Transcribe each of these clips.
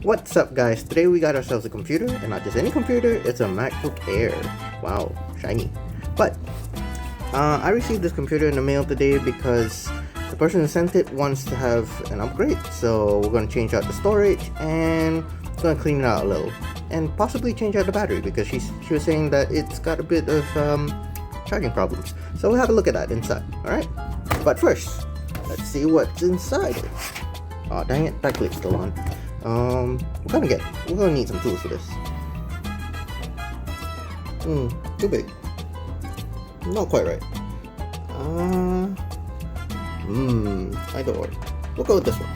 What's up guys, today we got ourselves a computer, and not just any computer, it's a MacBook Air. Wow, shiny. But, I received this computer in the mail today because the person who sent it wants to have an upgrade. So we're going to change out the storage and going to clean it out a little. And possibly change out the battery because she was saying that it's got a bit of charging problems. So we'll have a look at that inside, alright? But first, let's see what's inside it. Oh dang it, that clip's still on. We're gonna need some tools for this. Too big. Not quite right. Either or. We'll go with this one.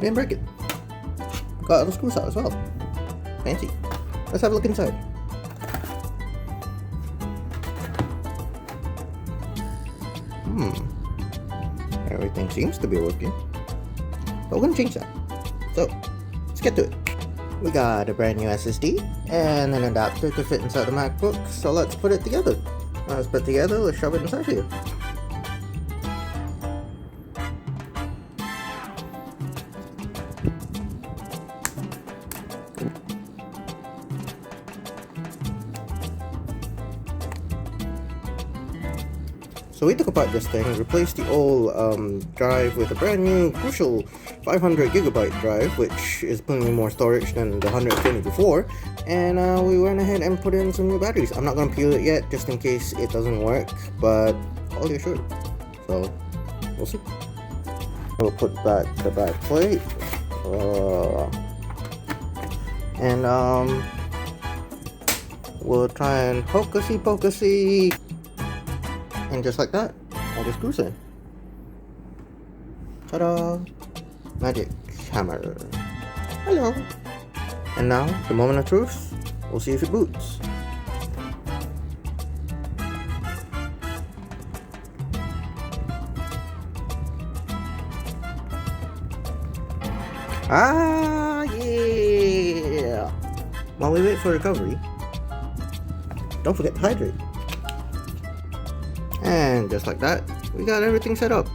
Didn't break it. Got all the screws out as well. Fancy. Let's have a look inside. Everything seems to be working, but we're gonna change that. So let's get to it. We got a brand new SSD and an adapter to fit inside the MacBook, so let's put it together. Let's put it together, let's shove it inside here. So we took apart this thing, replaced the old drive with a brand new crucial 500GB drive, which is plenty more storage than the 120 before, and we went ahead and put in some new batteries. I'm not going to peel it yet just in case it doesn't work, but all you're sure. So we'll see. We'll put back the back plate, and we'll try and pokey. And just like that, all the screws in. Ta-da! Magic hammer. Hello! And now, the moment of truth. We'll see if it boots. Ah, yeah! While we wait for recovery, don't forget to hydrate. And just like that, we got everything set up.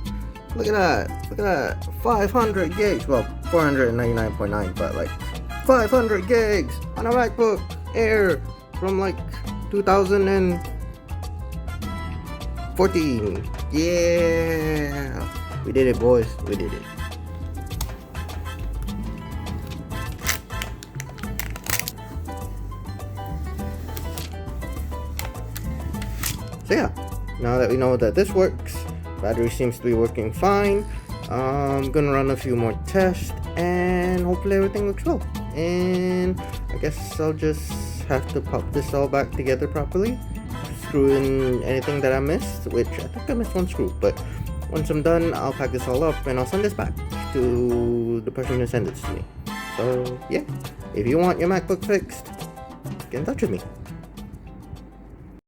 Look at that, 500 gigs, well 499.9, but like 500 gigs on a MacBook Air from like 2014. Yeah, we did it boys, we did it. So yeah, now that we know that this works, battery seems to be working fine. I'm gonna run a few more tests and hopefully everything looks well. And I guess I'll just have to pop this all back together properly, screw in anything that I missed, which I think I missed one screw, but once I'm done, I'll pack this all up and I'll send this back to the person who sent it to me. So yeah, if you want your MacBook fixed, get in touch with me.